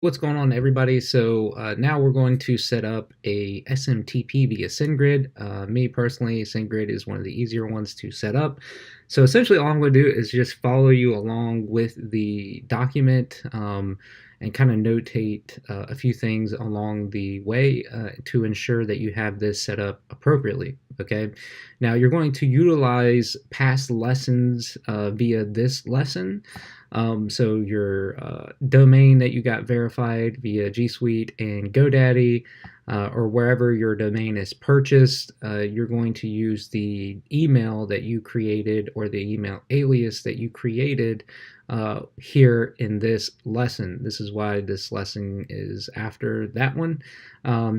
What's going on, everybody? So now we're going to set up a SMTP via Sendgrid. Me personally, Sendgrid is one of the easier ones to set up. So essentially all I'm going to do is just follow you along with the document and kind of notate a few things along the way to ensure that you have this set up appropriately. Okay, now you're going to utilize past lessons via this lesson. So your domain that you got verified via G Suite and GoDaddy, or wherever your domain is purchased, you're going to use the email that you created or the email alias that you created here in this lesson. This is why this lesson is after that one.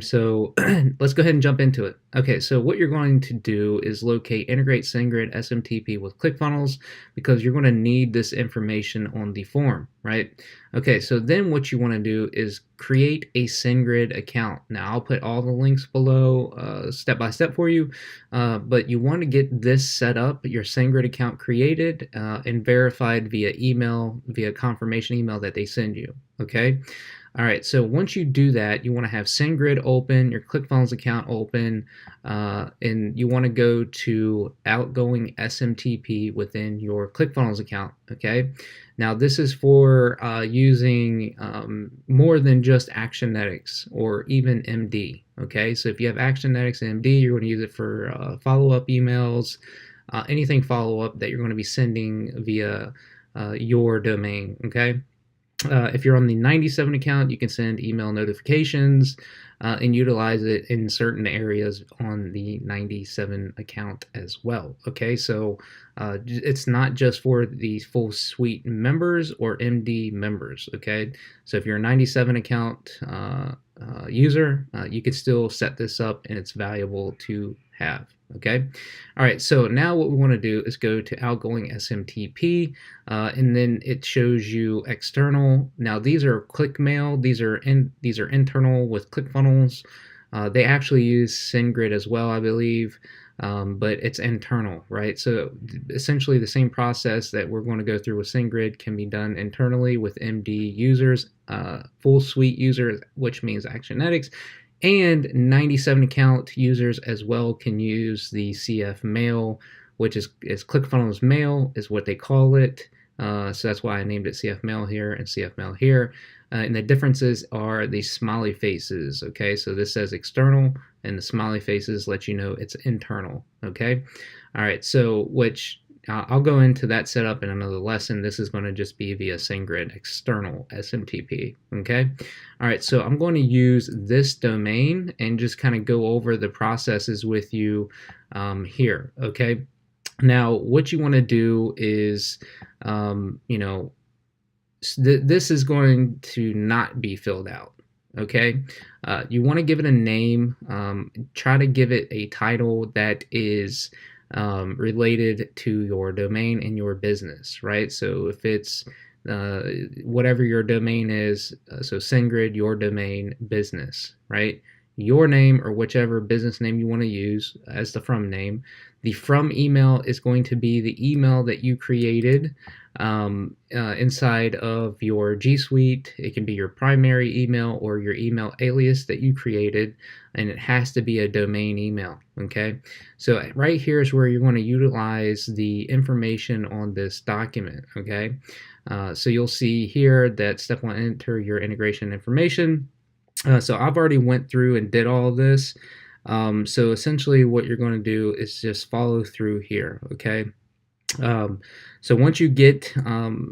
So let's go ahead and jump into it. Okay, so what you're going to do is locate integrate Sendgrid SMTP with ClickFunnels, because you're going to need this information on the form, right? Okay, so then what you want to do is create a Sendgrid account. Now I'll put all the links below step by step for you, but you want to get this set up, your Sendgrid account created and verified via email, via confirmation email that they send you, okay? All right, so once you do that, you want to have Sendgrid open, your ClickFunnels account open, and you want to go to outgoing SMTP within your ClickFunnels account, okay? Now this is for using more than just Actionetics or even MD, okay? So if you have Actionetics and MD, you're going to use it for follow-up emails, anything follow-up that you're going to be sending via your domain, okay? If you're on the 97 account, you can send email notifications and utilize it in certain areas on the 97 account as well. Okay, so it's not just for the full suite members or MD members. Okay, so if you're a 97 account user, you could still set this up and it's valuable to have. Okay, all right, so now what we want to do is go to outgoing SMTP, and then it shows you external. Now these are ClickMail, these are internal with ClickFunnels. They actually use Sendgrid as well, I believe, but it's internal, right? So essentially the same process that we're going to go through with Sendgrid can be done internally with MD users, full suite users, which means Actionetics, and 97 account users as well can use the CF Mail, which is ClickFunnels Mail is what they call it. So that's why I named it CF Mail here and CF Mail here. And the differences are the smiley faces. Okay, so this says external, and the smiley faces let you know it's internal. Okay, all right. So which I'll go into that setup in another lesson. This is going to just be via Sendgrid external SMTP. Okay, all right. So I'm going to use this domain and just kind of go over the processes with you here. Okay. Now, what you want to do is, this is going to not be filled out. Okay, you want to give it a name. Try to give it a title that is related to your domain and your business, right? So if it's whatever your domain is, so Sendgrid, your domain, business, right? Your name or whichever business name you want to use as the from name. The from email is going to be the email that you created inside of your G Suite. It can be your primary email or your email alias that you created, and it has to be a domain email. Okay, so right here is where you're going to utilize the information on this document. Okay, so you'll see here that step 1, enter your integration information. So I've already went through and did all of this. So essentially what you're going to do is just follow through here, okay? So once you get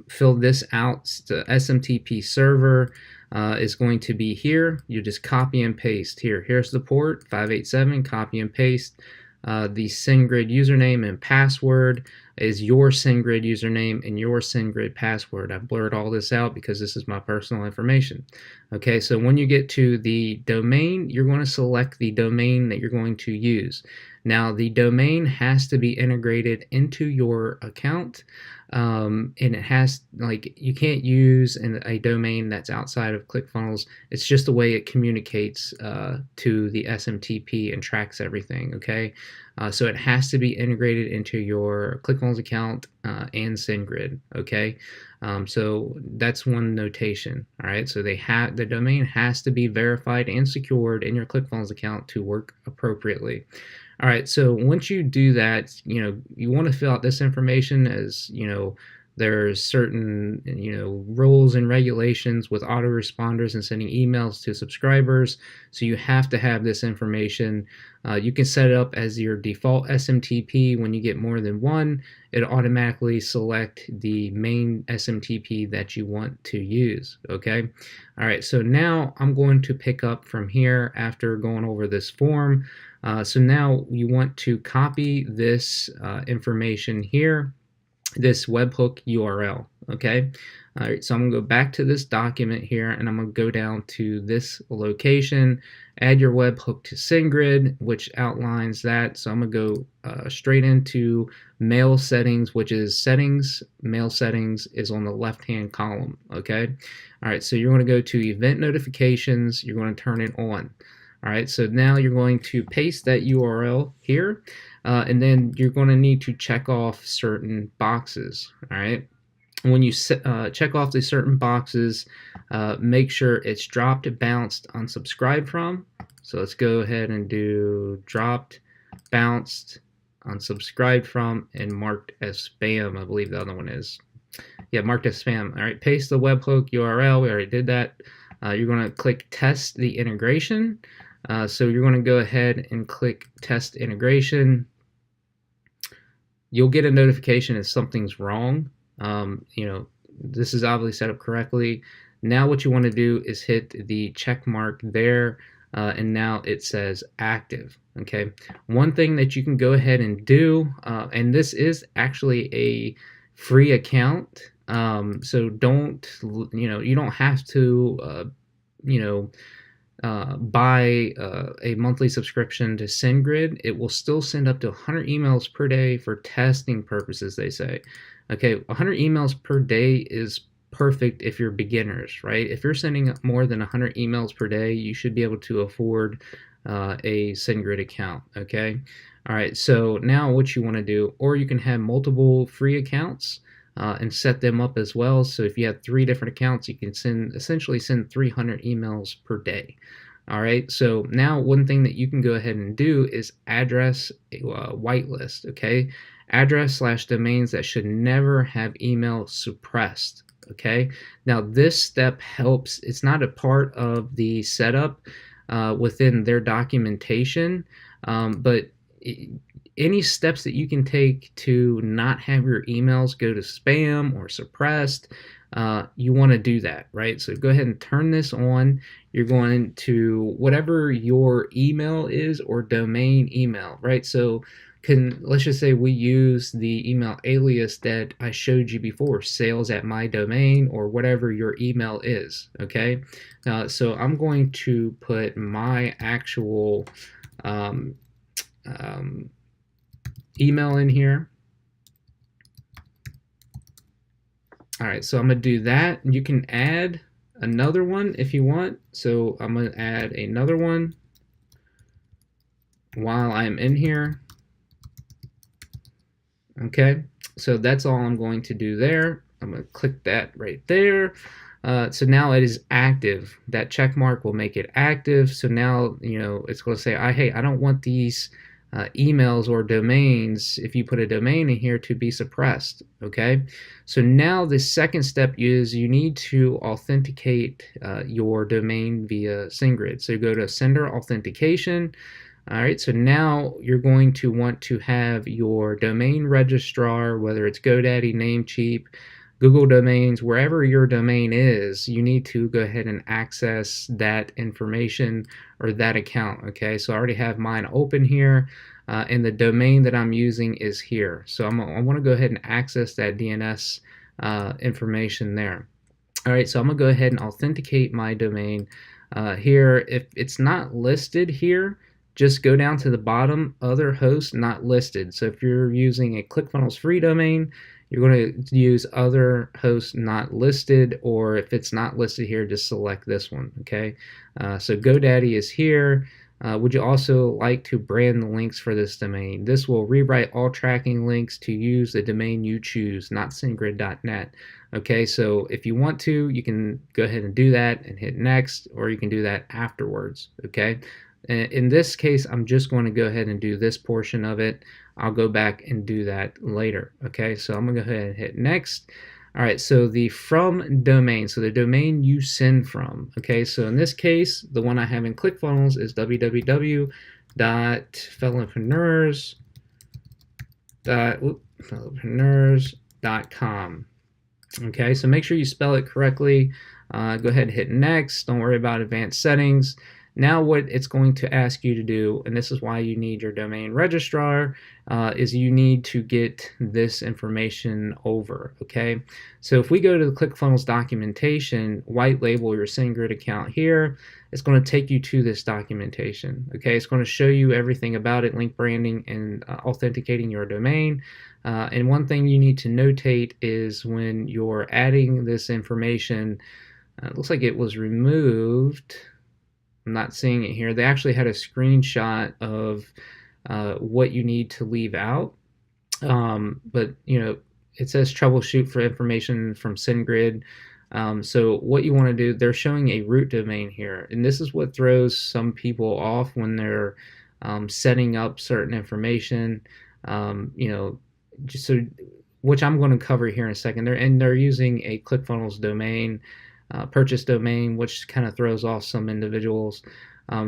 fill this out, the SMTP server is going to be here. You just copy and paste here. Here's the port 587, copy and paste. The Sendgrid username and password is your Sendgrid username and your Sendgrid password. I've blurred all this out because this is my personal information. Okay, so when you get to the domain, you're going to select the domain that you're going to use. Now, the domain has to be integrated into your account. and it has, like, you can't use a domain that's outside of ClickFunnels. It's just the way it communicates to the SMTP and tracks everything. Okay, so it has to be integrated into your ClickFunnels account and Sendgrid. Okay, so that's one notation. All right, so the domain has to be verified and secured in your ClickFunnels account to work appropriately. All right, so once you do that, you want to fill out this information, as there's certain rules and regulations with autoresponders and sending emails to subscribers. So you have to have this information. You can set it up as your default SMTP. When you get more than one, it'll automatically select the main SMTP that you want to use. Okay. All right, so now I'm going to pick up from here after going over this form. So now you want to copy this information here, this webhook URL. Okay. All right, so I'm gonna go back to this document here, and I'm gonna go down to this location, add your webhook to Sendgrid, which outlines that. So I'm gonna go straight into mail settings, which is settings. Mail settings is on the left-hand column. Okay. All right, so you're gonna go to event notifications. You're gonna turn it on. All right, so now you're going to paste that URL here, and then you're going to need to check off certain boxes. All right, when you check off these certain boxes, make sure it's dropped, bounced, unsubscribed from. So let's go ahead and do dropped, bounced, unsubscribed from, and marked as spam. I believe the other one is. Yeah, marked as spam. All right, paste the webhook URL. We already did that. You're going to click test the integration. So you're going to go ahead and click test integration. You'll get a notification if something's wrong. This is obviously set up correctly. Now what you want to do is hit the check mark there, and now it says active. Okay. One thing that you can go ahead and do, and this is actually a free account, so you don't have to buy a monthly subscription to Sendgrid. It will still send up to 100 emails per day for testing purposes, they say. Okay, 100 emails per day is perfect if you're beginners, right? If you're sending more than 100 emails per day, you should be able to afford a Sendgrid account. Okay. All right, so now what you want to do, or you can have multiple free accounts and set them up as well. So if you have 3 different accounts, you can essentially send 300 emails per day. All right, so now one thing that you can go ahead and do is address whitelist. Okay, address/domains that should never have email suppressed. Okay, now this step helps. It's not a part of the setup within their documentation, but any steps that you can take to not have your emails go to spam or suppressed, you want to do that, right? So go ahead and turn this on. You're going to whatever your email is, or domain email, right? So let's just say we use the email alias that I showed you before, sales@mydomain, or whatever your email is. Okay, so I'm going to put my actual email in here. All right, so I'm gonna do that. You can add another one if you want. So I'm gonna add another one while I'm in here. Okay, so that's all I'm going to do there. I'm gonna click that right there. So now it is active. That check mark will make it active. So now it's going to say, hey, I don't want these emails or domains, if you put a domain in here, to be suppressed. Okay, so now the second step is you need to authenticate your domain via Sendgrid. So you go to Sender Authentication. All right, so now you're going to want to have your domain registrar, whether it's GoDaddy, Namecheap, Google Domains, wherever your domain is, you need to go ahead and access that information or that account. Okay, so I already have mine open here, and the domain that I'm using is here. So I want to go ahead and access that DNS information there. All right, so I'm going to go ahead and authenticate my domain here. If it's not listed here, just go down to the bottom, other hosts not listed. So if you're using a ClickFunnels free domain, you're going to use other hosts not listed, or if it's not listed here, just select this one, okay? So GoDaddy is here. Would you also like to brand the links for this domain? This will rewrite all tracking links to use the domain you choose, not sendgrid.net. Okay, so if you want to, you can go ahead and do that and hit next, or you can do that afterwards, okay? In this case, I'm just going to go ahead and do this portion of it. I'll go back and do that later, okay? So I'm going to go ahead and hit next. All right, so the from domain, so the domain you send from, okay? So in this case, the one I have in ClickFunnels is www.fellowpreneurs.com. Okay, so make sure you spell it correctly. Go ahead and hit next. Don't worry about advanced settings. Now what it's going to ask you to do, and this is why you need your domain registrar, is you need to get this information over, okay? So if we go to the ClickFunnels documentation, white label your Sendgrid account here, it's going to take you to this documentation, okay? It's going to show you everything about it, link branding and authenticating your domain. And one thing you need to notate is when you're adding this information, it looks like it was removed. I'm not seeing it here. They actually had a screenshot of what you need to leave out. But, you know, it says troubleshoot for information from Sendgrid. So what you want to do, they're showing a root domain here. And this is what throws some people off when they're setting up certain information. You know, just so, which I'm going to cover here in a second. They're using a ClickFunnels domain. Purchase domain, which kind of throws off some individuals.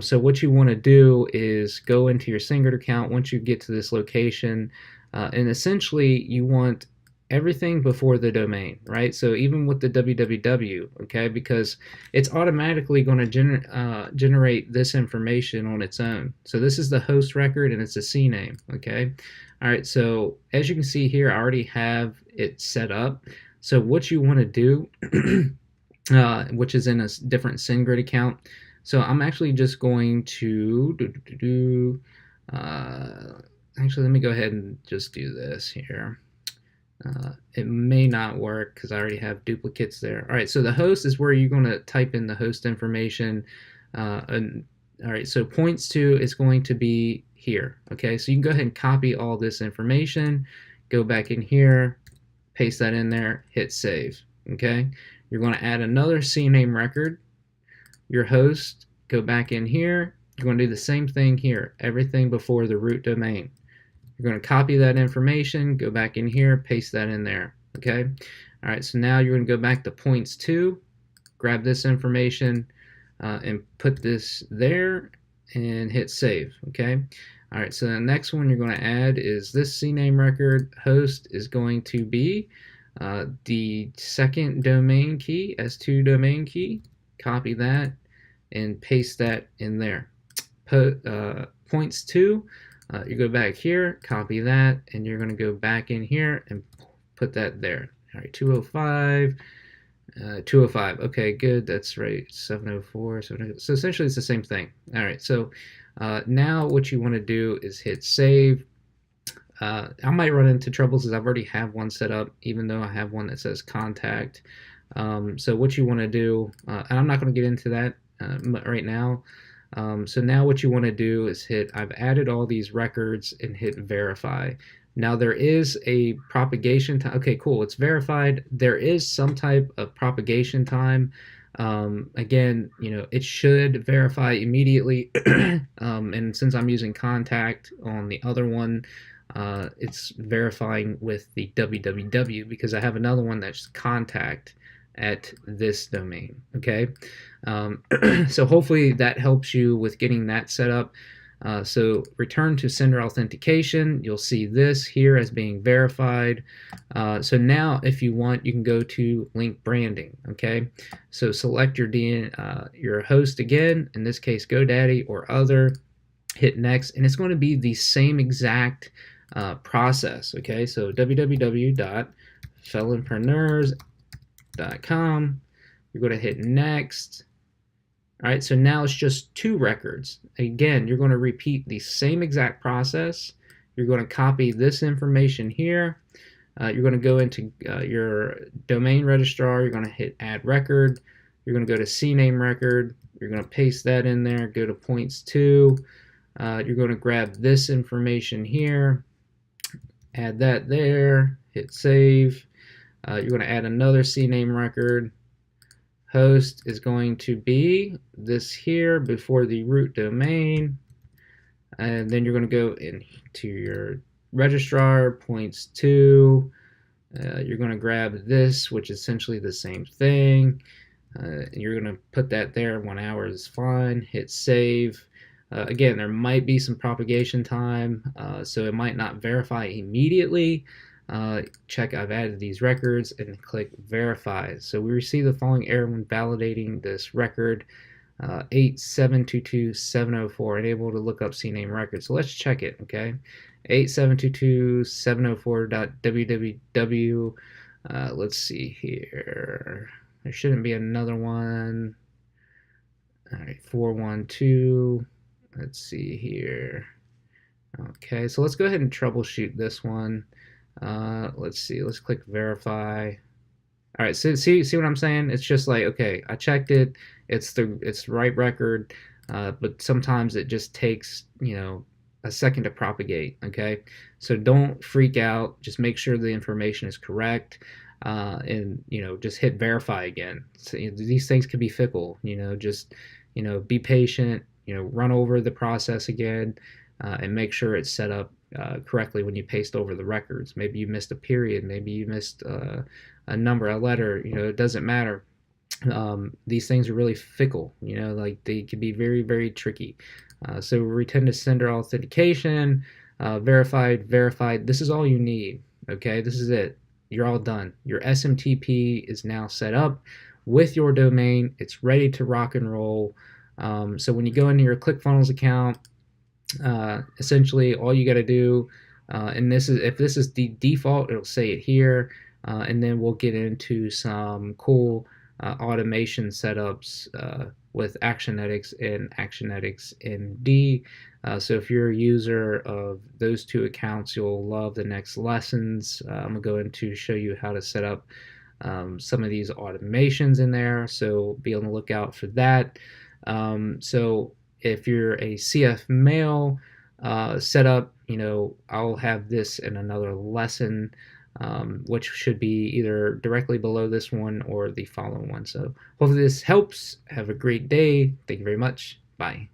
So what you want to do is go into your Sendgrid account once you get to this location, and essentially you want everything before the domain, right? So even with the www, okay, because it's automatically going to generate this information on its own. So this is the host record and it's a CNAME, okay? All right, so as you can see here, I already have it set up. So what you want to do which is in a different Sendgrid account. So I'm actually just going to actually, let me go ahead and just do this here. It may not work because I already have duplicates there. All right, so the host is where you're going to type in the host information. All right, so points to is going to be here. Okay, so you can go ahead and copy all this information, go back in here, paste that in there, hit save. Okay. You're going to add another CNAME record, your host, go back in here. You're going to do the same thing here, everything before the root domain. You're going to copy that information, go back in here, paste that in there, okay? All right, so now you're going to go back to points 2, grab this information, and put this there, and hit save, okay? All right, so the next one you're going to add is this CNAME record. Host is going to be the second domain key, S2 domain key, copy that and paste that in there. Points 2, you go back here, copy that, and you're going to go back in here and put that there. All right, 205, 205. Okay, good. That's right. 704. So essentially, it's the same thing. All right. So now what you want to do is hit save. I might run into troubles because I've already have one set up, even though I have one that says contact. So what you want to do, and I'm not going to get into that right now. So now what you want to do is hit, I've added all these records, and hit verify. Now there is a propagation time. Okay, cool. It's verified. There is some type of propagation time. Again, you know, it should verify immediately. And since I'm using contact on the other one, it's verifying with the www because I have another one that's contact at this domain. Okay, so hopefully that helps you with getting that set up. So return to sender authentication. You'll see this here as being verified. So now if you want, you can go to link branding. Okay, so select your host again, in this case GoDaddy or other, hit next, and it's going to be the same exact process. Okay, so www.fellowpreneurs.com, you're going to hit next. All right, so now it's just 2 records. Again, you're going to repeat the same exact process. You're going to copy this information here, You're going to go into your domain registrar. You're going to hit add record. You're going to go to CNAME record. You're going to paste that in there. Go to points 2. You're going to grab this information here, add that there, hit save. You're going to add another CNAME record. Host is going to be this here before the root domain. And then you're going to go into your registrar, points 2. You're going to grab this, which is essentially the same thing. You're going to put that there. 1 hour is fine. Hit save. Again, there might be some propagation time, so it might not verify immediately. Check I've added these records and click verify. So we receive the following error when validating this record. 8722704, unable to look up CNAME record. So let's check it, okay? 8722704.www. Let's see here. There shouldn't be another one. All right, 412. Let's see here. Okay, so let's go ahead and troubleshoot this one. Let's see. Let's click verify. All right, so see what I'm saying? It's just like, okay, I checked it. It's the right record, but sometimes it just takes, a second to propagate. Okay, so don't freak out. Just make sure the information is correct, and just hit verify again. So, these things can be fickle. Just be patient. Run over the process again, and make sure it's set up correctly when you paste over the records. Maybe you missed a period. Maybe you missed a number, a letter. It doesn't matter. These things are really fickle. Like they can be very, very tricky. So return to sender authentication, verified. This is all you need. Okay, this is it. You're all done. Your SMTP is now set up with your domain. It's ready to rock and roll. So when you go into your ClickFunnels account, essentially all you got to do, and if this is the default, it'll say it here, and then we'll get into some cool automation setups with Actionetics and Actionetics ND. So if you're a user of those two accounts, you'll love the next lessons. I'm gonna go into show you how to set up some of these automations in there, so be on the lookout for that. So if you're a CF mail setup, I'll have this in another lesson, which should be either directly below this one or the following one. So hopefully this helps. Have a great day. Thank you very much. Bye.